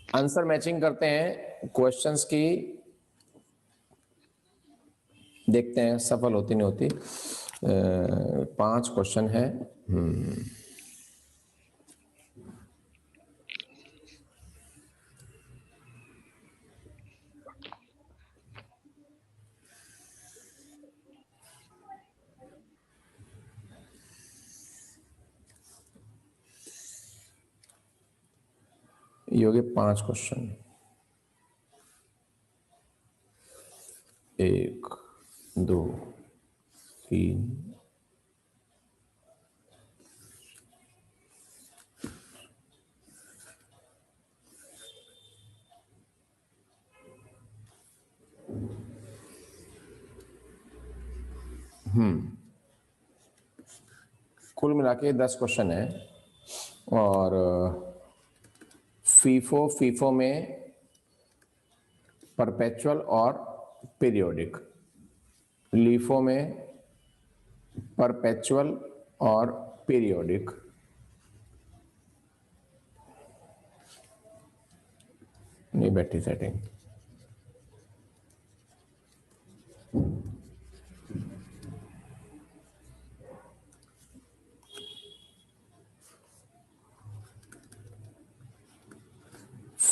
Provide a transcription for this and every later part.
Answer matching करते हैं questions की, देखते हैं सफल होती नहीं होती। 5 क्वेश्चन है। ये हो गए 5 क्वेश्चन। 1 2 3 कुल मिला के 10 क्वेश्चन है। और फीफो में परपेचुअल और पीरियोडिक, लीफो में परपेचुअल और पीरियोडिक, नहीं बैठी setting.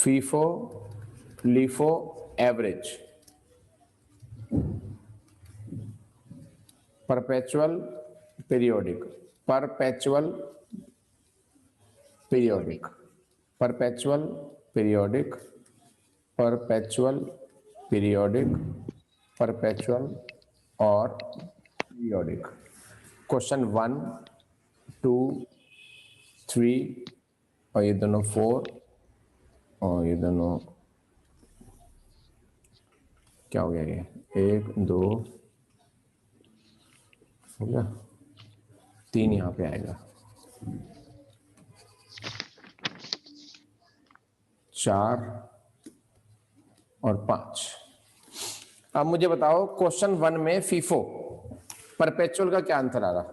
FIFO LIFO average, perpetual periodic, perpetual periodic, perpetual periodic, perpetual periodic, perpetual और पीरियोडिक। क्वेश्चन 1 2 3 और ये दोनों 4 और ये दोनों क्या हो गया, ये 1 2 हो गया, 3 यहाँ पे आएगा, 4 और 5। अब मुझे बताओ क्वेश्चन 1 में फीफो परपेचुअल का क्या आंसर आ रहा?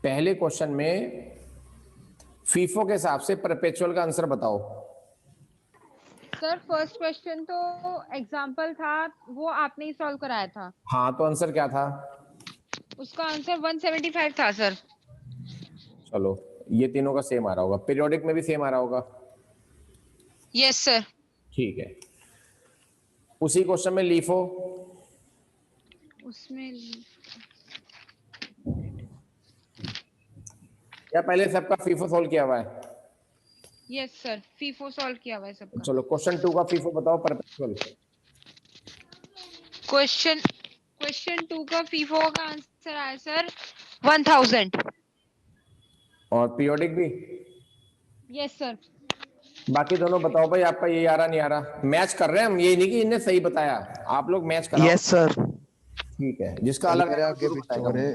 पहले क्वेश्चन में फीफो के हिसाब से परपेचुअल का आंसर बताओ। सर फर्स्ट क्वेश्चन तो एग्जांपल था, वो आपने ही सॉल्व कराया था। हाँ, तो आंसर क्या था? उसका आंसर 175 था सर। चलो, ये तीनों का सेम आ रहा होगा, पीरियोडिक में भी सेम आ रहा होगा। Yes sir. ठीक है, उसी क्वेश्चन में लीफो, उसमें या पहले सबका फीफो सोल्व किया हुआ है? यस सर, फीफो सॉल्व किया हुआ है सबका। चलो क्वेश्चन 2 का फीफो बताओ परपेचुअल। क्वेश्चन 2 का फीफो का आंसर आया सर 1000। और पीरियोडिक भी? Yes sir. बाकी दोनों बताओ भाई, आपका ये आ रहा नहीं आ रहा? मैच कर रहे हैं हम, ये नहीं कि इन्हें सही बताया, आप लोग मैच कराओ। Yes sir. ठीक है, जिसका सर अलग मेरे है आगे पीछे हो रहे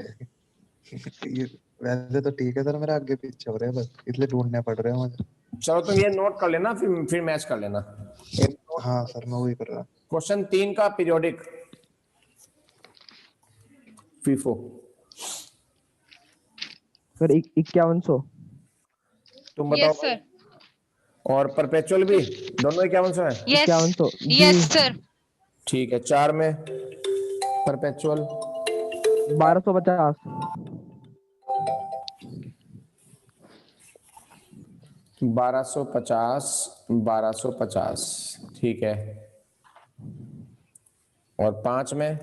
ये वैसे तो ठीक है सर, मेरे आगे पीछे हो रहे हैं, बस इसलिए ढूंढने पड़ रहे हैं मुझे। चलो तुम ये नोट कर लेना, फिर मैच कर लेना। हाँ सर, मैं वही कर रहा हूँ। क्वेश्चन 3 का पीरियोडिक फीफो सर 5100। तुम बताओ यस भाई। सर। और परपेचुअल भी दोनों 5100 है? Yes 5100 yes sir. ठीक है, 4 में परपेचुअल 1250। 1250 1250, ठीक है। और 5 में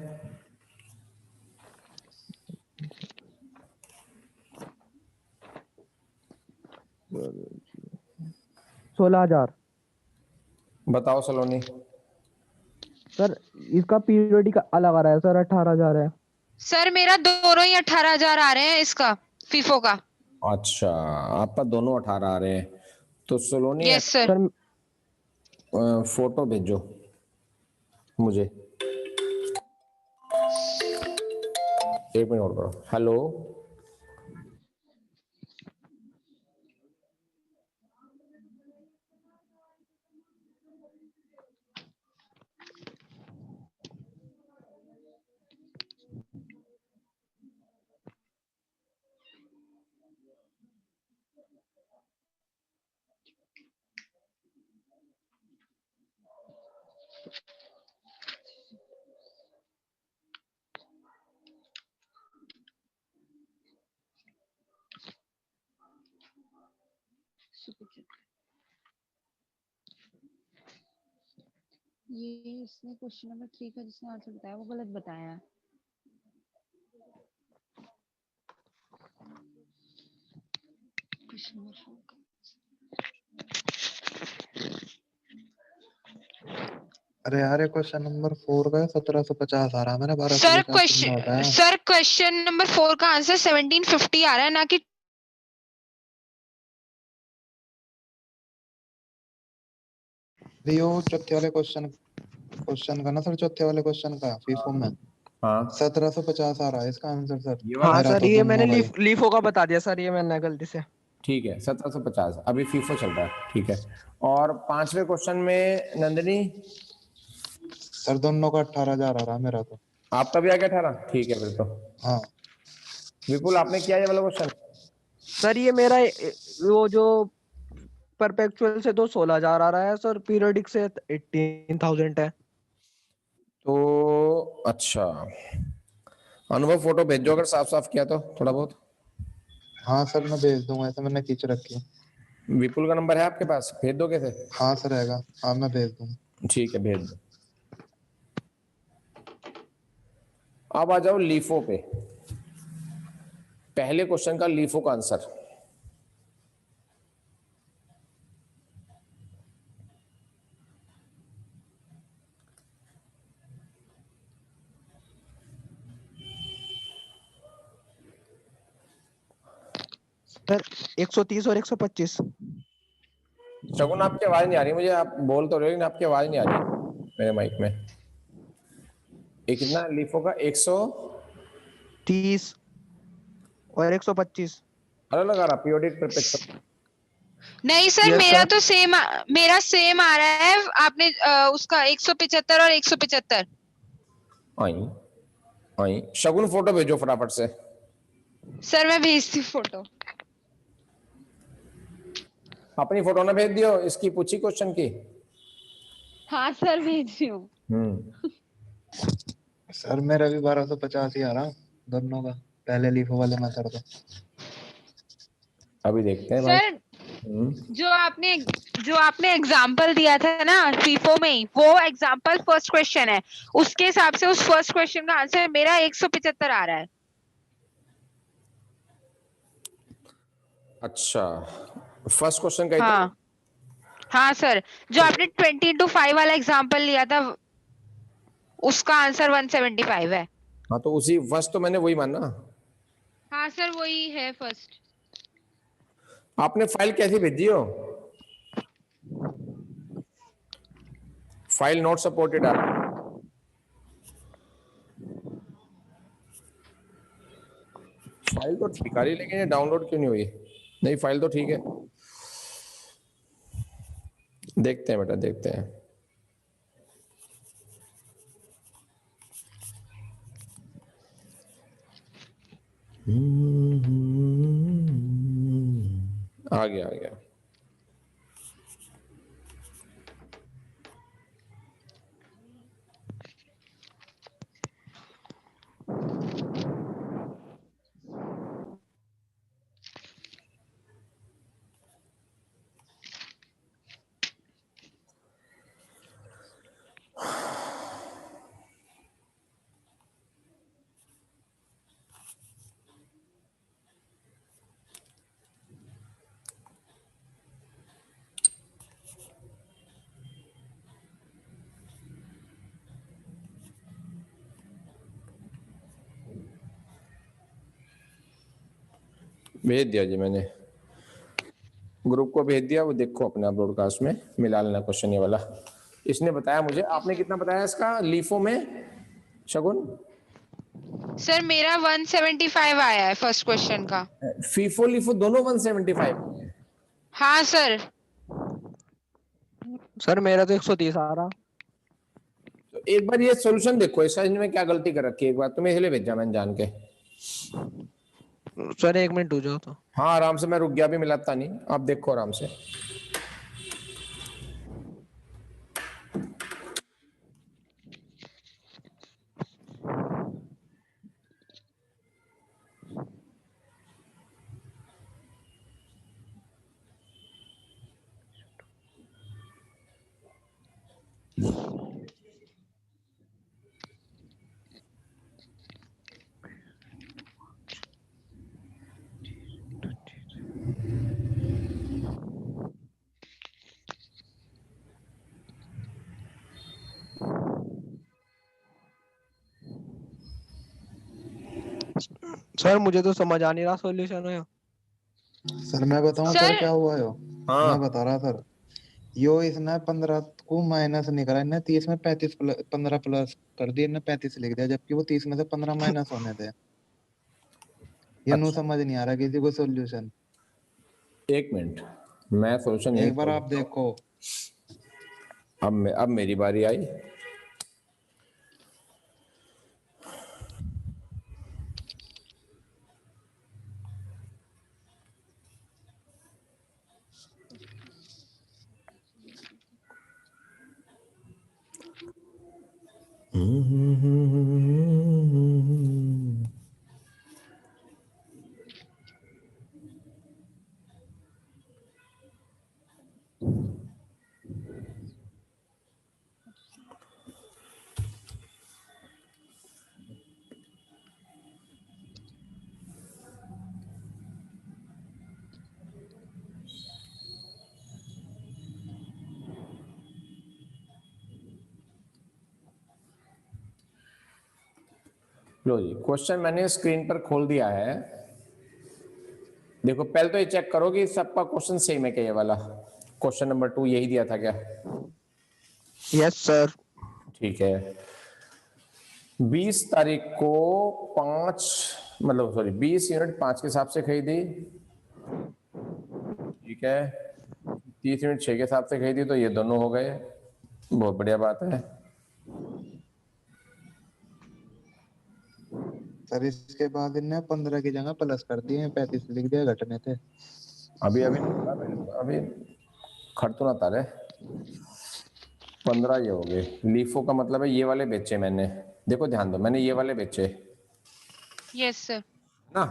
16,000। बताओ सलोनी। सर इसका पीरियोडिक अलग आ रहा है सर, 18,000 है। सर मेरा दोनों ही 18,000 आ रहे हैं इसका फीफो का। अच्छा, आपका दोनों 18 आ रहे हैं, तो सलोनी यस सर। सर फोटो भेजो मुझे, 1 मिनट और करो। हेलो, ये इसने क्वेश्चन नंबर 3 का जिसने आंसर बताया वो गलत बताया है। क्वेश्चन नंबर 4 का अरे यार, ये क्वेश्चन नंबर 4 का 1750 आ रहा है, मैंने 1250 तुमने बताया। सर क्वेश्चन नंबर 4 का आंसर 1750 आ रहा है, ना कि ये वो चौथे वाले क्वेश्चन क्वेश्चन का ना सर, चौथे वाले क्वेश्चन का फीफो में हाँ 1750 आ रहा है इसका आंसर सर। ये वाला। हाँ मेरा सर, तो ये मैंने दोनों भाई। लीफो का बता दिया सर, ये मैंने गलती से। ठीक है 1750 अभी फीफो चल रहा है, ठीक है। और पांचवें क्वेश्चन में नंदिनी सर दोनों का 18,000 आ रहा है मेरा तो। आपका भी आ गया 18, ठीक है फिर तो। हाँ विपुल आपने किया ये वाला क्वेश्चन? सर ये मेरा वो जो परपेचुअल से तो 16,000 आ रहा है सर, पीरियोडिक से 18,000 है। तो अच्छा, अनुभव फोटो भेजो अगर साफ साफ किया तो थोड़ा बहुत। हाँ सर, मैं भेज दूंगा, ऐसे मैंने खींच रखी है। विपुल का नंबर है आपके पास, भेज दो कैसे? हाँ सर रहेगा, हाँ मैं भेज दूंगा। ठीक है भेज दो। अब आ जाओ लीफो पे, पहले क्वेश्चन का लीफो का आंसर। सर 130 और 125। शगुन आपकी आवाज नहीं आ रही मुझे, आप बोल तो रहे हो लेकिन आपकी आवाज नहीं आ रही मेरे माइक में। ये कितना लीफो का? 100 30 और 125। अलग लगा रहा पीरियोडिक परपेचुअल। नहीं सर, यस मेरा सर। तो मेरा सेम आ रहा है। आपने उसका 175 और 175। आई आई शगुन फोटो भेजो फटाफट से। सर मैं भेजती हूँ फोटो। अपनी फोटो ना भेज दियो, इसकी पूछी क्वेश्चन की। हाँ सर भेज रही हूँ। सर मेरा भी 1250 ही आ रहा दोनों का, पहले लीफो वाले में सर तो। अभी देखते हैं भाई। सर जो आपने एग्जाम्पल दिया था ना फीफो में ही, वो एग्जाम्पल फर्स्ट क्वेश्चन है। उसके हिसाब से उस फर्स्ट क्वेश्चन का आंसर मेरा 175 आ रहा है। अच्छा फर्स्ट क्वेश्चन का इतना। हाँ हाँ सर, जो आपने 20x5 वाला एग्जाम्पल लिया था उसका आंसर 175 है। हाँ तो उसी फर्स्ट तो मैंने वही माना। हाँ सर वही है फर्स्ट। आपने फाइल कैसी भेजी हो? फाइल नॉट सपोर्टेड आ रहा। फाइल तो ठीक आ रही लेकिन ये डाउनलोड क्यों नहीं हुई? नहीं फाइल तो ठीक है, देखते हैं बेटा देखते हैं। आ गया आ गया। भेज दिया जी मैंने, ग्रुप को भेज दिया, वो देखो अपना ब्रॉडकास्ट में मिला लेना क्वेश्चन ये वाला। इसने बताया मुझे, आपने कितना बताया इसका लीफो में शगुन? सर मेरा 175 आया है फर्स्ट क्वेश्चन का। फीफो लीफो दोनों 175? हाँ सर। सर मेरा तो 130 आ रहा। तो एक बार ये सॉल्यूशन देखो, इसका इनमें क्या गलती कर रखी है, एक बार तुम्हें इसलिए भेजा मैंने जान के। सर 1 मिनट हो जाओ तो। हाँ आराम से, मैं रुक गया भी, मिलाता नहीं, आप देखो आराम से। सर मुझे तो समझ आ नहीं रहा सॉल्यूशन है। सर मैं बताऊं सर- सर क्या हुआ है? हाँ। मैं बता रहा सर, यो इसने 15 को माइनस नहीं करा, इन्हें 30 में 35 प्लस 15 प्लस कर दिया, इन्हें 35 लिख दिया, जबकि वो 30 में से 15 माइनस होने थे। ये नु अच्छा समझ नहीं आ रहा किसी को सॉल्यूशन। एक मिनट, मैं सोल्यूशन यही एक बार आप देखो। अब मेरी बारी आई। लो जी, क्वेश्चन मैंने स्क्रीन पर खोल दिया है। देखो पहले तो ये चेक करो कि सबका क्वेश्चन सेम है क्या, ये वाला क्वेश्चन नंबर 2 यही दिया था क्या? Yes sir. ठीक है। 20 तारीख को 20 यूनिट 5 के हिसाब से खरीदी। ठीक है। 30 यूनिट 6 के हिसाब से खरीदी, तो ये दोनों हो गए। बहुत बढ़िया बात है। सर इसके बाद इन्हें 15 की जगह प्लस कर दिए, 35 लिख दिया, घटने थे। अभी अभी खर्च ना तारे 15 ये हो गए। लीफो का मतलब है ये वाले बेचे मैंने। देखो ध्यान दो, मैंने ये वाले बेचे यस सर। ना,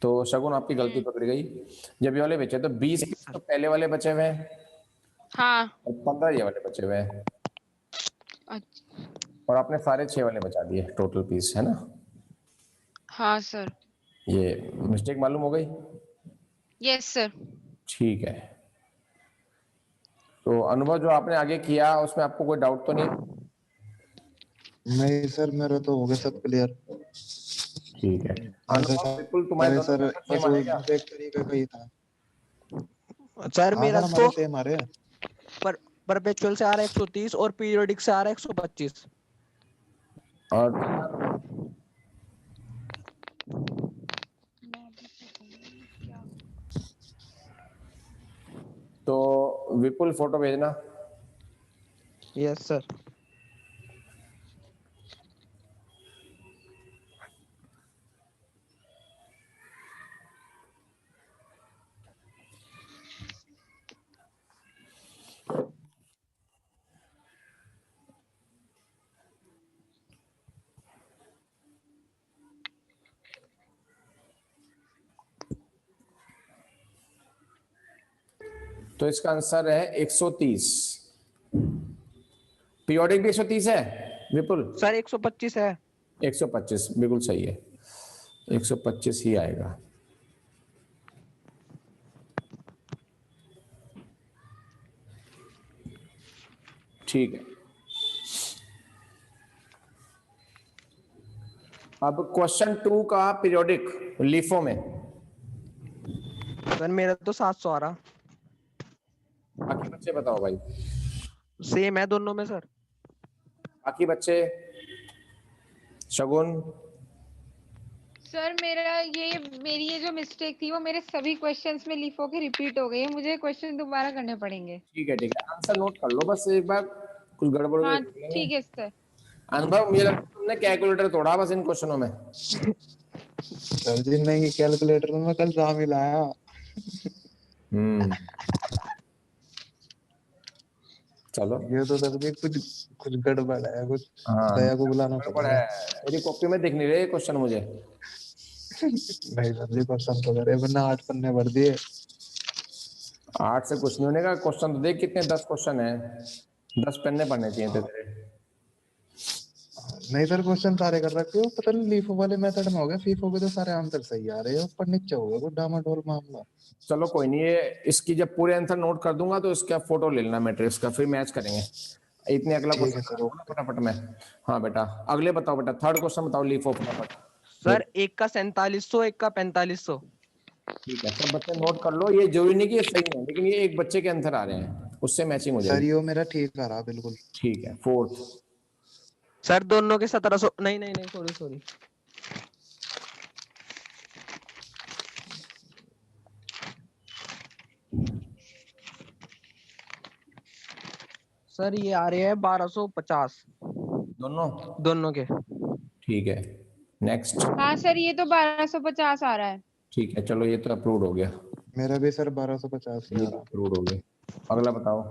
तो शगुन आपकी गलती पकड़ी गई। जब ये वाले बेचे तो 20 तो पहले वाले बचे हुए हैं हाँ। और 15 ये वाले बचे हुए हैं, अच्छा। और आपने सारे 6 वाले बचा दिए टोटल पीस, है ना? हाँ सर। ये मिस्टेक मालूम हो गई? Yes sir. ठीक है। तो अनुभव जो आपने आगे किया उसमें आपको कोई डाउट तो नहीं? नहीं सर, मेरा तो हो गया सब क्लियर। ठीक है। ऐसे अनुभव बिल्कुल तुम्हारे अरे दोनों सर का बस सेम वो आएगा। एक तरीके का ही था। सर हाँ मेरा सर हमारे तो सेम आ रहे हैं। परपेचुअल से आ रहा है 130 और पीरियोडिक से आ रहा है 125। और तो विपुल फोटो भेजना। Yes sir. तो इसका आंसर है 130। पीरियोडिक भी 130 है विपुल? सर 125 है। 125 बिल्कुल सही है, 125 ही आएगा। ठीक है। अब क्वेश्चन 2 का पीरियोडिक लीफो में। सर मेरा तो 700 आ रहा। बाकी बच्चे बताओ भाई। सेम है दोनों में सर। बाकी बच्चे, शगुन? सर मेरी ये जो मिस्टेक थी वो मेरे सभी क्वेश्चंस में लिफो के रिपीट हो गई है, मुझे क्वेश्चन दोबारा करने पड़ेंगे। ठीक है ठीक है, आंसर नोट कर लो बस एक बार, कुछ गड़बड़ हाँ हो गई। ठीक है सर। अनुभव मुझे लगता है तुमने कैलकुलेटर तोड़ा बस इन क्वेश्चनों में। सर जी नहीं, कैलकुलेटर में कल शामिल आया। चलो। ये तो सर जी कुछ कुछ गड़बड़ है, कुछ हाँ दया को बुलाना गड़बड़ पड़ेगा। है, मेरी कॉपी में दिख नहीं रहे क्वेश्चन मुझे। नहीं सर जी क्वेश्चन तो करे, वरना 8 पन्ने भर दिए। 8 से कुछ नहीं होने का, क्वेश्चन तो देख कितने 10 क्वेश्चन है, 10 पन्ने पढ़ने चाहिए थे तेरे। नहीं सर क्वेश्चन सारे कर रखे हो, पता नहीं लीफो वाले मेथड में हो गया, फीफो के तो सारे आंसर सही आ रहे हैं, ऊपर नीचे हो गया कुछ डामाडोल मामला। चलो कोई नहीं, ये इसकी जब पूरे आंसर नोट कर दूंगा तो इसका फोटो ले लेना मैट्रिक्स का, फिर मैच करेंगे। इतने अगला ठीक है क्वेश्चन सर, ओके। फटाफट में। हाँ बेटा, अगले बताओ बेटा, थर्ड क्वेश्चन बताओ लीफो फटाफट। सर एक का 4700, एक का 4500। ठीक है, सब बच्चे नोट कर लो, ये जरूरी नहीं कि ये सही है, लेकिन ये एक बच्चे के आंसर आ रहे हैं, उससे मैचिंग हो सर जाएगी। यो मेरा ठीक आ रहा बिल्कुल। ठीक है, फोर्थ। सर दोनों के 1700, नहीं नहीं नहीं, सॉरी सॉरी। सर ये आ रहे हैं 1250 दोनों। दोनों के। ठीक है, नेक्स्ट। हाँ सर, ये तो 1250 आ रहा है। ठीक है, चलो ये तो अप्रूव हो गया, मेरा भी सर 1250 ही ये आ रहा। अप्रूव हो गया। अगला बताओ।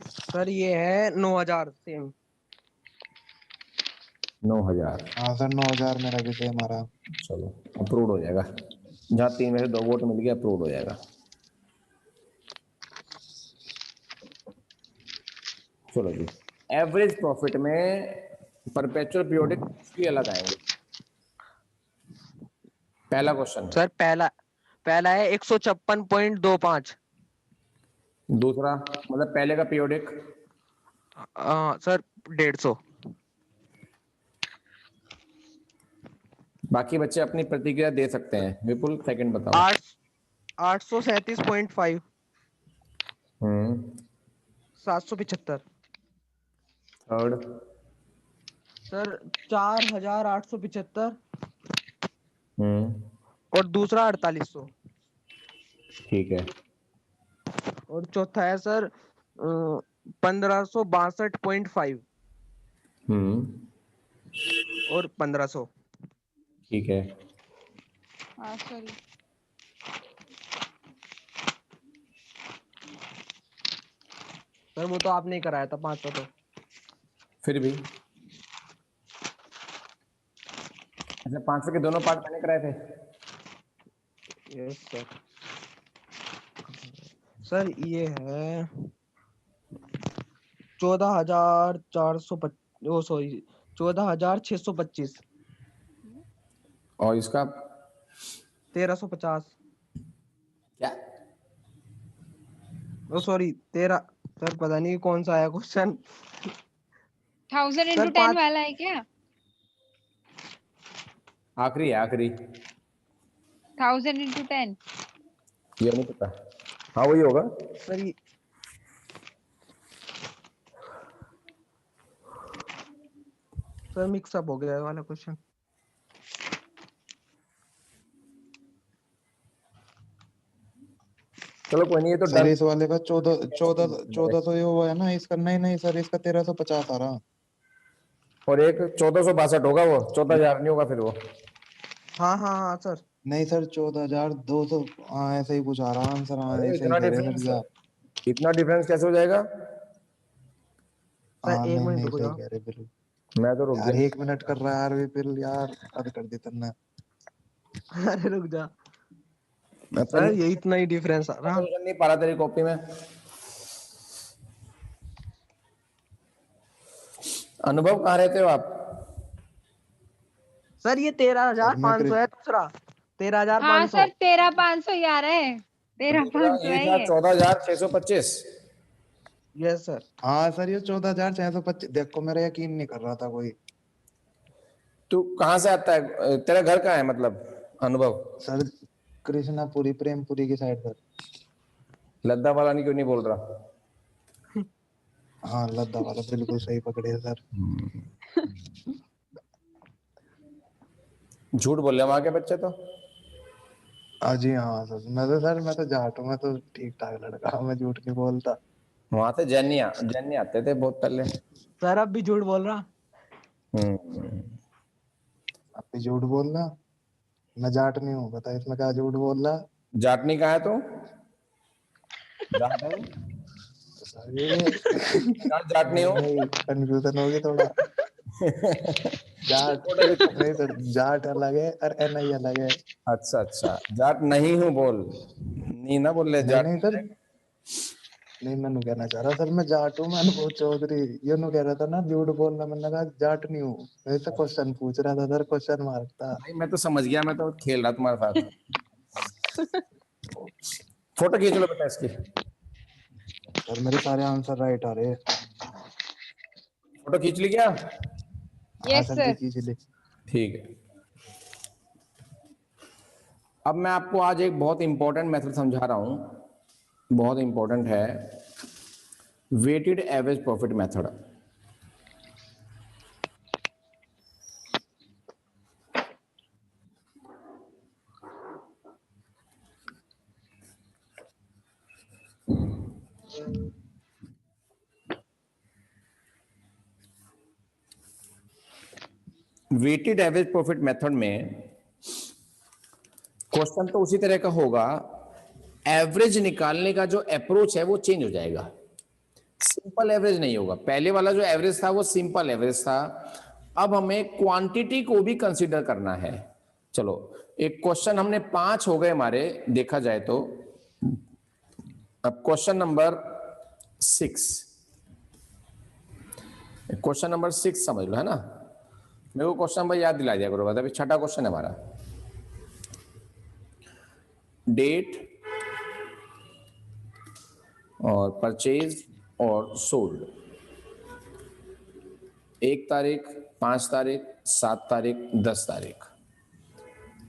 सर ये है 9000 सेम। 9000। हाँ सर 9000 मेरा भी सेम आ रहा। चलो अप्रूव हो जाएगा, जहाँ 3 में से 2 वोट मिल गया, अप्रूव हो जाएगा। चलो जी, एवरेज प्रॉफिट में परपेचुअल पीरियोडिक भी अलग आएंगे। पहला क्वेश्चन। सर पहला है 156.25। दूसरा मतलब पहले का पीरियोडिक। सर 150। बाकी बच्चे अपनी प्रतिक्रिया दे सकते हैं। विपुल सेकंड बताओ। 837.5। 775। थर्ड। सर 4875। हम्म। और दूसरा 4800। ठीक है। और चौथा है सर 1562.5। और 1500। ठीक है। हाँ सॉरी। सर वो तो आपने ही कराया था 500 तो। फिर भी अच्छा, 500 के दोनों पार्ट मैंने कराए थे। Yes sir. सर ये है 14,425। ओ सॉरी, 14,625। और इसका 1350। क्या? ओ सॉरी 13। सर पता नहीं कौन सा आया क्वेश्चन। 1000 सर into 10 वाला है क्या? आखिरी है, आखिरी। 1000 into 10। ये नहीं पता। हाँ वही होगा। सर मिक्सअप हो गया वाला क्वेश्चन। चलो कोई नहीं, ये तो सर डन। इस वाले का 1400 ये हुआ है ना इसका। नहीं नहीं सर, इसका 1350 आ रहा। और एक 1462 होगा, वो 14,000 नहीं होगा फिर वो। हाँ हाँ हाँ सर। नहीं सर 14,200। हाँ ऐसे ही कुछ आ रहा आंसर। हाँ अरे ऐसे ही इतना कह रहे सर डिफरेंस, जा। इतना डिफरेंस कैसे हो जाएगा? सर हाँ एक नहीं मिनट नहीं रुको सही जाओ। कह रहे बिल्कुल। मैं तो रुक यार गया। 1 मिनट कर रहा है यार विपिल यार, हद कर दी तुमने। अरे रुक जा। मैं सर ये इतना ही डिफरेंस आ रहा। नहीं पा रहा तेरी कॉपी में। अनुभव कहाँ रहते हो आप? सर ये सर मैं 13,500 है दूसरा। हाँ 13,500। सर, 13,500 ही आ रहा है। दूसरा 13,500 ये है था ये। 14,625। Yes sir. हाँ सर ये 14,625। देखो मेरा यकीन नहीं कर रहा था कोई। तू कहाँ से आता है, तेरा घर कहाँ है मतलब अनुभव? सर कृष्णापुरी प्रेमपुरी की साइड सर। लद्दा वाला नहीं, क्यों नहीं बोल रहा? हाँ लद्दा वाला बिल्कुल सही पकड़े हैं सर। झूठ बोल रहे वहां के बच्चे तो। जी हाँ सर, मैं तो जाट हूँ। मैं तो ठीक ठाक लड़का हूँ, मैं झूठ नहीं बोलता। वहां से जैनी आते थे बहुत पहले। सर अब भी झूठ बोल रहा। हम्म। आप भी झूठ बोलना। मैं जाट नहीं हूँ, बता इसमें क्या झूठ बोल रहा। जाटनी कहाँ है तू? जाट है? अरे जाटनी नहीं हो? नहीं कंफ्यूजन होगी थोड़ा। जाट नहीं सर, जाट अलग है और एनआई अलग है। अच्छा अच्छा, जाट नहीं हूँ बोल, नहीं ना बोल रहे नहीं जाट। नहीं सर, नहीं मैंने कहना चाह रहा सर मैं जाट हूँ। मैं अनुभव चौधरी ये नु कह रहा था ना झूठ बोलना। मैंने कहा जाट नहीं हूँ। वैसे क्वेश्चन पूछ रहा था सर, क्वेश्चन मार्क था। भाई मैं तो समझ गया, मैं तो खेल रहा तुम्हारे साथ। फोटो खींच लो बेटा इसकी। सर मेरे सारे आंसर राइट आ रहे हैं। फोटो खींच ली क्या? हाँ यस सर जी सर। खींच ली। ठीक है। अब मैं आपको आज एक बहुत इंपॉर्टेंट मेथड समझा रहा हूं, बहुत इंपॉर्टेंट है, weighted average profit method. Weighted average profit method में क्वेश्चन तो उसी तरह का होगा, एवरेज निकालने का जो अप्रोच है वो चेंज हो जाएगा, सिंपल एवरेज नहीं होगा। पहले वाला जो एवरेज था वो सिंपल एवरेज था, अब हमें क्वांटिटी को भी कंसीडर करना है। चलो, एक क्वेश्चन हमने 5 हो गए हमारे, देखा जाए तो। अब क्वेश्चन नंबर 6, क्वेश्चन नंबर 6 समझ लो, है ना? मेरे को क्वेश्चन नंबर याद दिला दिया करो, अभी छठा क्वेश्चन है हमारा। डेट और परचेज और सोल्ड, 1 तारीख, 5 तारीख, 7 तारीख, 10 तारीख।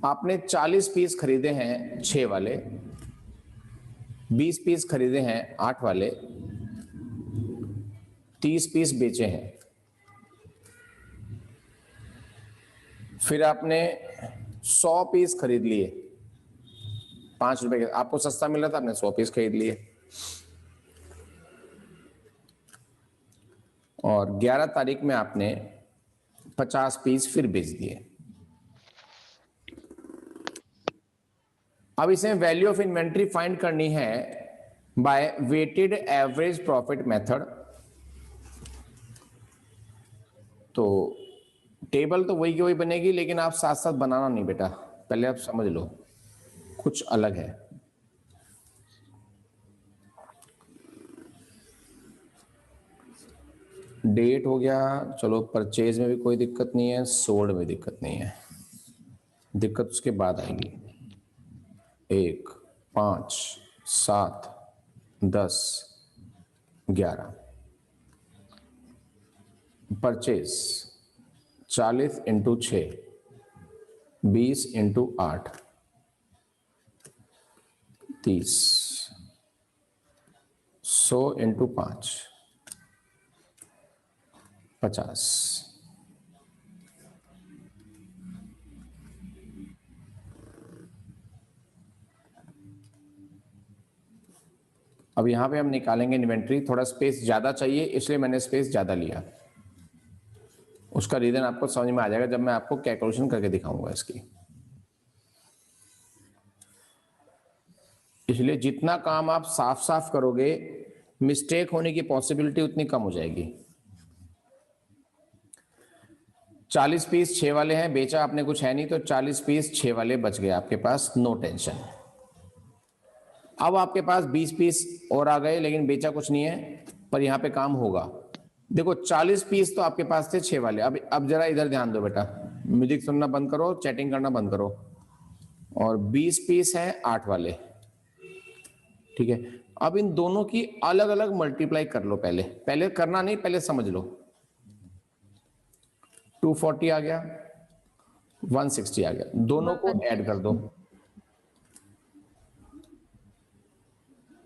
आपने 40 पीस खरीदे हैं 6 वाले, 20 पीस खरीदे हैं 8 वाले, 30 पीस बेचे हैं। फिर आपने 100 पीस खरीद लिए, 5 रुपए के, आपको सस्ता मिल रहा था, आपने 100 पीस खरीद लिए। और 11 तारीख में आपने 50 पीस फिर बेच दिए। अब इसे वैल्यू ऑफ इन्वेंट्री फाइंड करनी है by weighted average profit method. तो टेबल तो वही की वही बनेगी, लेकिन आप साथ साथ बनाना नहीं बेटा, पहले आप समझ लो कुछ अलग है। डेट हो गया, चलो परचेज में भी कोई दिक्कत नहीं है, सोल्ड में दिक्कत नहीं है, दिक्कत उसके बाद आएगी। 1, 5, 7, 10, 11। Purchase 40 into 6, 20 into 8, 30, 100 into 5, 50। अब यहां पे हम निकालेंगे इन्वेंट्री, थोड़ा स्पेस ज्यादा चाहिए इसलिए मैंने स्पेस ज्यादा लिया। उसका रीजन आपको समझ में आ जाएगा जब मैं आपको कैलकुलेशन करके दिखाऊंगा इसकी। इसलिए जितना काम आप साफ साफ करोगे, मिस्टेक होने की पॉसिबिलिटी उतनी कम हो जाएगी। 40 पीस 6 वाले हैं, बेचा आपने कुछ है नहीं, तो 40 पीस 6 वाले बच गए आपके पास, नो टेंशन। अब आपके पास 20 पीस और आ गए, लेकिन बेचा कुछ नहीं है, पर यहां पे काम होगा। देखो 40 पीस तो आपके पास थे 6 वाले। अब जरा इधर ध्यान दो बेटा, म्यूजिक सुनना बंद करो, चैटिंग करना बंद करो। और 20 पीस हैं 8 वाले, ठीक है। अब इन दोनों की अलग अलग मल्टीप्लाई कर लो, पहले पहले करना नहीं, पहले समझ लो। 240 आ गया, 160 आ गया, दोनों को ऐड कर दो,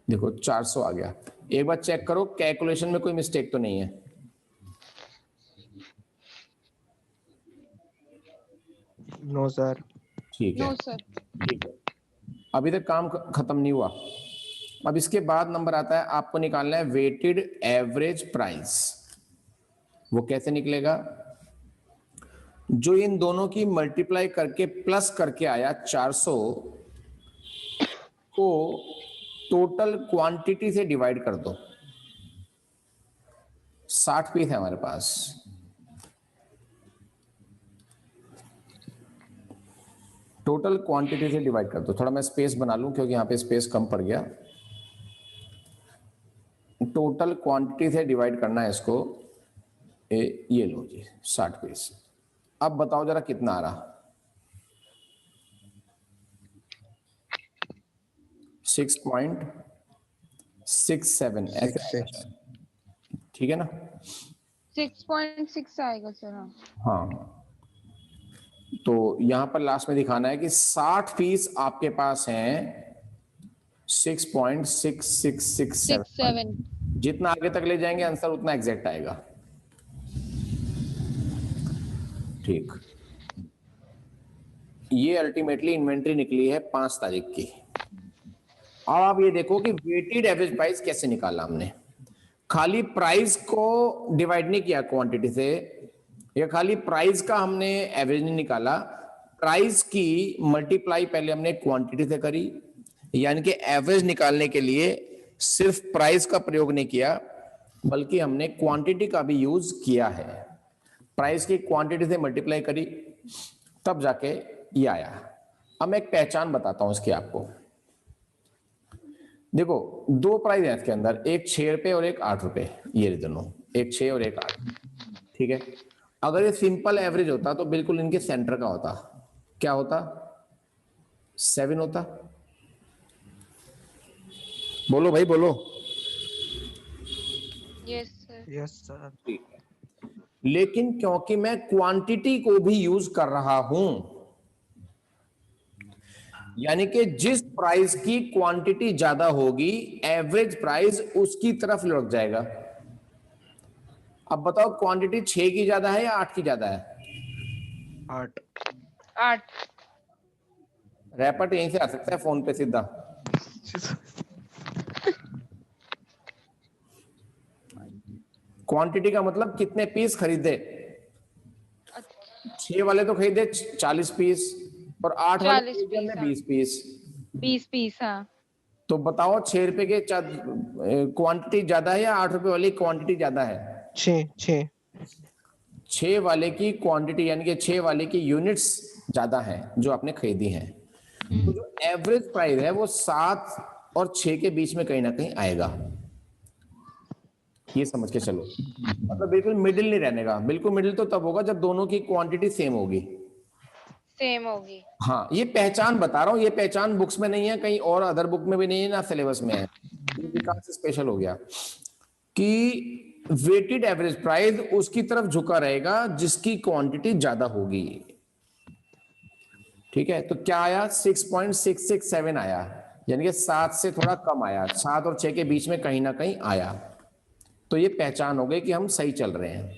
देखो 400 आ गया। एक बार चेक करो कैलकुलेशन में कोई मिस्टेक तो नहीं है। No sir. ठीक है, नो सर। ठीक है। अभी तक काम खत्म नहीं हुआ। अब इसके बाद नंबर आता है, आपको निकालना है वेटेड एवरेज प्राइस। वो कैसे निकलेगा? जो इन दोनों की मल्टीप्लाई करके प्लस करके आया 400 को टोटल क्वांटिटी से डिवाइड कर दो। 60 पीस है हमारे पास, टोटल क्वांटिटी से डिवाइड कर दो। थोड़ा मैं स्पेस बना लूं क्योंकि यहां पे स्पेस कम पड़ गया। टोटल क्वांटिटी से डिवाइड करना है इसको। ये लो जी 60 पीस। अब बताओ जरा कितना आ रहा? 6.67 ऐसे, ठीक है ना? 6.6 आएगा सर। हाँ हाँ, तो यहां पर लास्ट में दिखाना है कि 60 पीस आपके पास हैं 6.6667। 6.7। जितना आगे तक ले जाएंगे आंसर उतना एग्जैक्ट आएगा। ठीक, ये अल्टीमेटली इन्वेंट्री निकली है 5 तारीख की। अब आप ये देखो कि वेटेड एवरेज प्राइस कैसे निकाला हमने। खाली प्राइस को डिवाइड नहीं किया क्वांटिटी से, या खाली प्राइस का हमने एवरेज नहीं निकाला, प्राइस की मल्टीप्लाई पहले हमने क्वांटिटी से करी, यानी कि एवरेज निकालने के लिए सिर्फ प्राइस का प्रयोग नहीं किया बल्कि हमने क्वांटिटी का भी यूज किया है। प्राइस की क्वांटिटी से मल्टीप्लाई करी तब जाके ये आया। अब मैं एक पहचान बताता हूं इसकी आपको। देखो, 2 प्राइस है इसके अंदर, एक 6 रुपए और एक 8 रुपए, ये दोनों, एक 6 और एक 8। ठीक है, अगर ये सिंपल एवरेज होता तो बिल्कुल इनके सेंटर का होता। क्या होता? 7 होता। बोलो भाई बोलो। Yes sir. Yes sir. ठीक है, लेकिन क्योंकि मैं क्वांटिटी को भी यूज कर रहा हूं, यानी कि जिस प्राइस की क्वांटिटी ज्यादा होगी एवरेज प्राइस उसकी तरफ लुढ़क जाएगा। अब बताओ क्वांटिटी 6 की ज्यादा है या 8 की ज्यादा है? 8। 8। रैपट यहीं से आ सकता है फोन पे सीधा। क्वांटिटी का मतलब कितने पीस खरीदे। 6 वाले तो खरीदे 40 पीस और 8 वाले 40 खरीदे हमने पीस, 20 पीस। 20 पीस। हाँ, तो बताओ 6 रुपए के क्वांटिटी ज्यादा है या 8 रुपए वाली क्वांटिटी ज्यादा है? 6 6 वाले की क्वांटिटी यानी कि 6 वाले की यूनिट्स ज्यादा है जो आपने खरीदी है। तो जो एवरेज प्राइस है वो 7 और 6 के बीच में कहीं ना कहीं आएगा। ये समझ के चलो, मतलब बिल्कुल मिडिल नहीं रहने का। बिल्कुल मिडिल तो तब होगा जब दोनों की क्वांटिटी सेम होगी। सेम होगी। हाँ, ये पहचान बता रहा हूँ, ये पहचान बुक्स में नहीं है, कहीं और अदर बुक में भी नहीं है, ना सिलेबस में है। ये विकास स्पेशल हो गया कि वेटेड एवरेज प्राइस उसकी तरफ झुका रहेगा जिसकी क्वांटिटी ज्यादा होगी। ठीक है, तो क्या आया? 6.667 आया, यानी कि 7 से थोड़ा कम आया, 7 और 6 के बीच में कहीं ना कहीं आया। तो ये पहचान हो गई कि हम सही चल रहे हैं।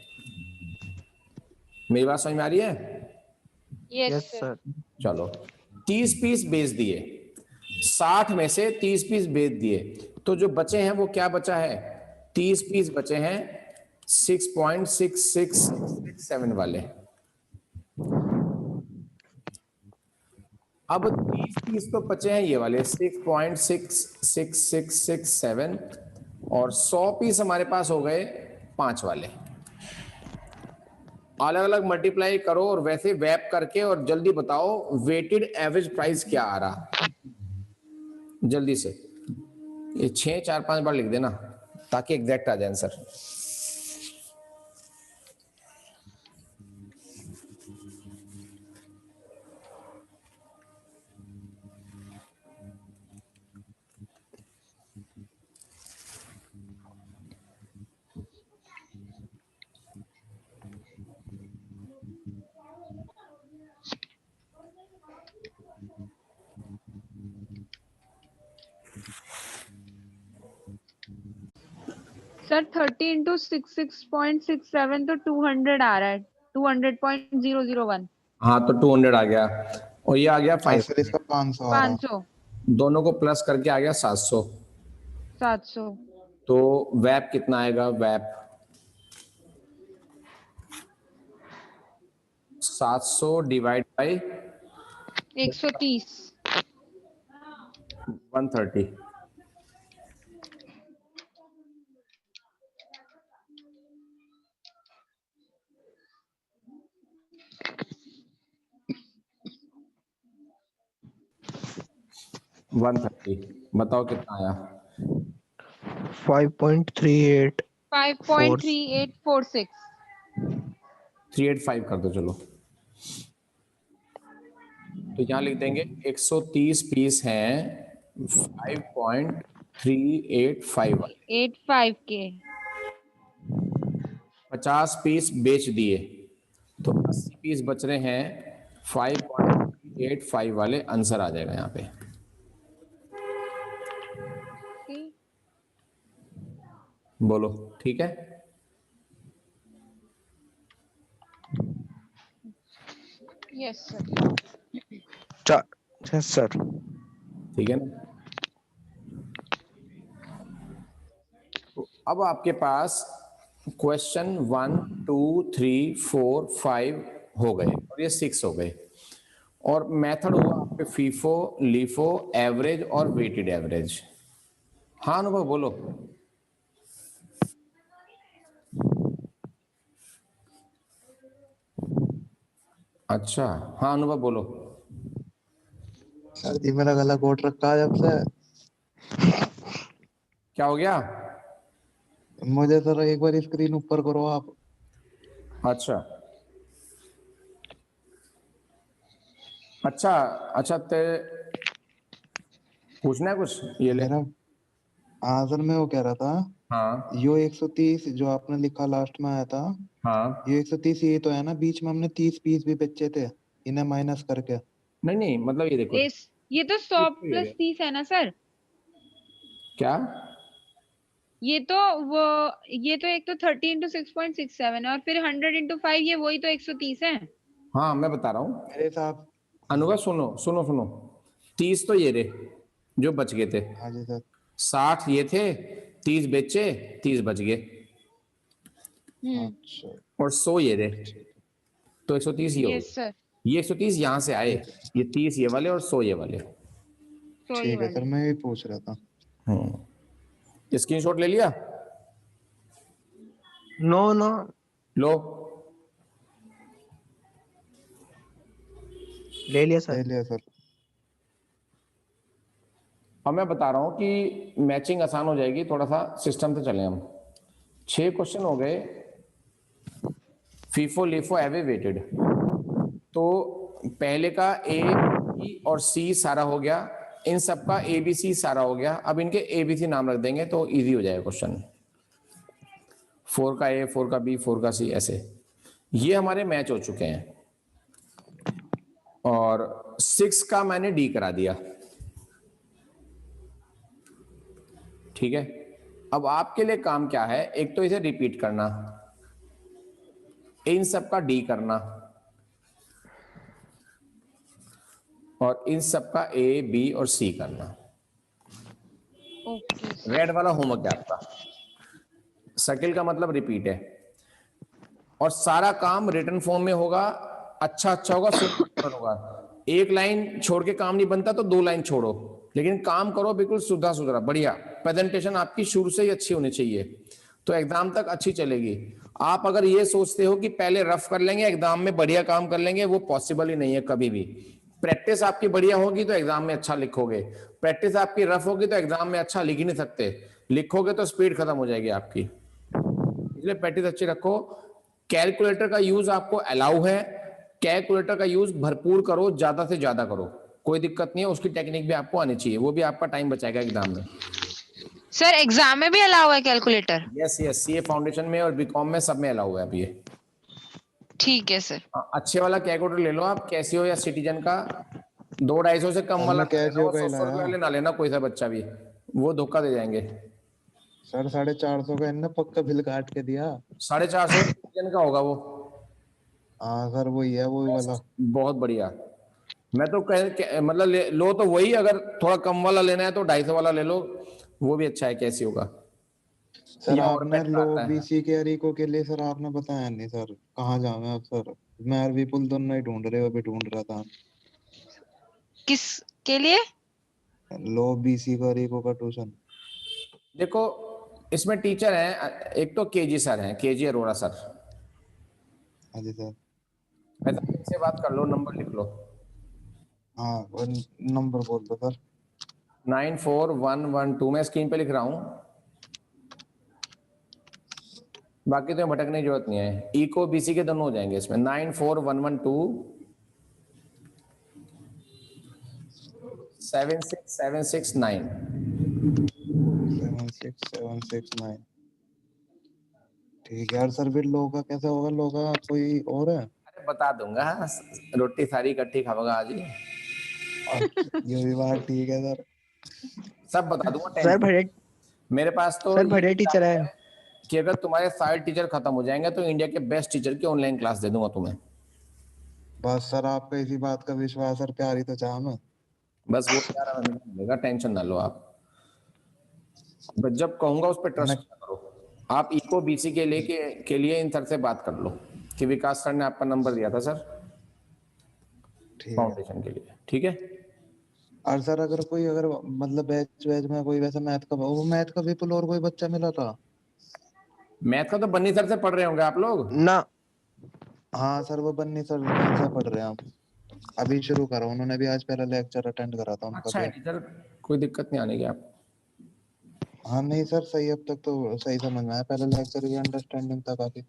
मेरी बात समझ में आ रही है? Yes yes sir. सर। चलो, 30 पीस बेच दिए, 60 में से 30 पीस बेच दिए, तो जो बचे हैं वो क्या बचा है? 30 पीस बचे हैं 6.6667 वाले। अब 30 पीस तो बचे हैं ये वाले 6.66667 और 100 पीस हमारे पास हो गए 5 वाले। अलग अलग मल्टीप्लाई करो और वैसे वैप करके और जल्दी बताओ वेटेड एवरेज प्राइस क्या आ रहा। जल्दी से ये 6 4 5 बार लिख देना ताकि एग्जैक्ट आ जाए आंसर। सर 30 into 66.67 तो 200 आ रहा है। 200.001। हाँ, तो 200 आ गया और ये आ गया हाँ 500। सर, इसका 500 आ रहा। 500। दोनों को प्लस करके आ गया 700। 700। तो वैप कितना आएगा? वैप 700 डिवाइड बाई 130। 130। बताओ कितना आया? 5.38। 5.3846। 385 कर दो चलो। तो यहां लिख देंगे 130 पीस हैं 5.385 वाले। 85 के। 50 पीस बेच दिए तो 80 पीस बच रहे हैं, 5.85 वाले आंसर आ जाएगा यहाँ पे। बोलो ठीक है? Yes sir. Yes sir. ठीक है ना? तो अब आपके पास क्वेश्चन 1 2 3 4 5 हो गए और ये 6 हो गए, और मेथड हुआ आपके फीफो, लीफो, एवरेज और वेटेड एवरेज। हाँ अनुभव बोलो। अच्छा हाँ अनुभव बोलो। सर जी मेरा गला घोट रखा है जब से। क्या हो गया? मुझे सर एक बार स्क्रीन ऊपर करो आप। अच्छा अच्छा अच्छा, ते पूछना है कुछ? ये ले। मेरा हाँ सर, मैं वो कह रहा था, हाँ यो 130 जो आपने लिखा लास्ट में आया था, हाँ। ये 130 ये तो है ना, बीच में हमने 30 पीस भी बचे थे इन्हें माइनस करके। नहीं नहीं, मतलब ये देखो, ये तो 100 ये प्लस ले। 30 है ना सर? क्या? ये तो वो ये तो एक तो 30 इंटू 6.67 है और फिर 100 इंटू 5, ये वही तो 130 है। हाँ मैं बता रहा हूँ। मेरे साथ। हाँ अनुभव जी। सुनो सुनो सुनो, 30 तो ये रहे जो बच गए थे, हाँ जी सर। 60 ये थे, 30 बेचे, 30 बच गए, अच्छा। और 100 ये रहे, तो 130 ये हो यस गए। सर। ये 130 यहाँ से आए, ठीक है। ये 30 ये वाले और 100 ये वाले। तो ये ठीक है सर, वाले। मैं भी पूछ रहा था। स्क्रीनशॉट ले लिया? No no. लो। ले लिया ले सर। लिया सर। अब मैं बता रहा हूं कि मैचिंग आसान हो जाएगी, थोड़ा सा सिस्टम से चलें हम। 6 क्वेश्चन हो गए, फीफो लीफो एवेवेटेड। तो पहले का ए बी और सी सारा हो गया, इन सबका ए बी सी सारा हो गया। अब इनके ए बी सी नाम रख देंगे तो इजी हो जाएगा क्वेश्चन। 4 का ए, 4 का बी, 4 का सी, ऐसे। ये हमारे मैच हो चुके हैं, और 6 का मैंने डी करा दिया। ठीक है, अब आपके लिए काम क्या है, एक तो इसे रिपीट करना, इन सब का डी करना, और इन सब का ए बी और सी करना। ओके। रेड वाला होमवर्क है आपका। सर्किल का मतलब रिपीट है, और सारा काम रिटर्न फॉर्म में होगा। अच्छा अच्छा होगा, सुंदर होगा। एक लाइन छोड़ के काम नहीं बनता, तो 2 लाइन छोड़ो, लेकिन काम करो बिल्कुल सुधा सुधरा बढ़िया। प्रेजेंटेशन आपकी शुरू से ही अच्छी होनी चाहिए, तो एग्जाम तक अच्छी चलेगी। आप अगर ये सोचते हो कि पहले रफ कर लेंगे एग्जाम में बढ़िया काम कर लेंगे, वो पॉसिबल ही नहीं है कभी भी। प्रैक्टिस आपकी बढ़िया होगी तो एग्जाम में अच्छा लिखोगे, प्रैक्टिस आपकी रफ होगी तो एग्जाम में अच्छा लिख ही नहीं सकते। लिखोगे तो स्पीड खत्म हो जाएगी आपकी, इसलिए प्रैक्टिस अच्छी रखो। कैलकुलेटर का यूज आपको अलाउ है, कैलकुलेटर का यूज भरपूर करो, ज्यादा से ज्यादा करो, कोई दिक्कत नहीं है। उसकी टेक्निक भी आपको आनी चाहिए, वो भी आपका टाइम बचाएगा एग्जाम में। सर एग्जाम में भी अलाउ है calculator? Yes yes, CA foundation में और बीकॉम में सब में अलाउ है अब ये। ठीक है सर। अच्छे वाला कैलकुलेटर ले लो आप, कैसियो या सिटीजन का। 200-250 से कम सर वाला मैं ना लेना, कैसियो वो का ही 100 रुपए लाया। वाले ना लेना, कोई सा बच्चा भी, वो धोखा दे जाएंगे। सर 450 का इनने पक्का बिल काट के दिया। 450 सिटीजन का होगा वो। हाँ सर वही है, वही वाला। बहुत बढ़िया। मैं तो मतलब लो तो वही, अगर थोड़ा कम वाला लेना है तो 250 वाला ले लो, वो भी अच्छा है कैसियो का। सर या आपने ऑर्बिट का लो आता है। बीसी के अरिको के लिए सर आपने बताया नहीं सर, कहाँ जाऊँ मैं अब सर? मैं और विपुल दोनों ही ढूंढ रहे हो, अभी ढूंढ रहा था। किस के लिए? लो बीसी का अरिको का ट्यूशन। देखो इसमें टीचर हैं, एक तो केजी सर हैं, केजी अरोड़ा सर। हाँ जी सर। ऐसा इनसे बात कर लो, नंबर लिख लो। हाँ और नंबर बोल दो सर। 94112, मैं स्क्रीन पे लिख रहा हूं, बाकी तो भटकने की जरूरत नहीं है। इको बीसी के दोनों हो जाएंगे इसमें। 94112 76769। 76769। ठीक है यार सर, फिर लो का कैसे होगा? लो का कोई और है? अरे बता दूंगा, रोटी सारी इकट्ठी खाऊंगा आज ही, ये भी बात ठीक है सर। सब बता दूंगा, सर टेंशन। बढ़िया, मेरे पास तो सर ये बढ़िया टीचर है। कि अगर तुम्हारे सारे टीचर खत्म हो जाएंगे तो इंडिया के बेस्ट टीचर की ऑनलाइन क्लास दे दूंगा तुम्हें। बस सर आपका इसी बात का विश्वास और प्यार ही तो चाह मैं। बस वो 11 महीने में मिलेगा, टेंशन ना लो आप, बस जब कहूंगा उस पर मैं ट्रस्ट करो। आप इको बीसी के लिए इन सर से बात कर लो कि विकास सर ने आपका नंबर दिया था सर ठीक है। फाउंडेशन के लिए, ठीक है। और सर अगर कोई, अगर मतलब बैच बैच में कोई वैसा मैथ का, वो मैथ का विपुल और कोई बच्चा मिला था? मैथ का तो बन्नी सर से पढ़ रहे होंगे आप लोग। ना, हाँ सर, वो बन्नी सर से पढ़ रहे हैं हम। अभी शुरू करा, उन्होंने भी आज पहला लेक्चर अटेंड करा था उनका अच्छा है तो। टीचर, कोई दिक्कत नहीं आने की आप। हाँ नहीं सर, सही, अब तक तो सही समझ में आया, पहला लेक्चर भी अंडरस्टैंडिंग था काफी।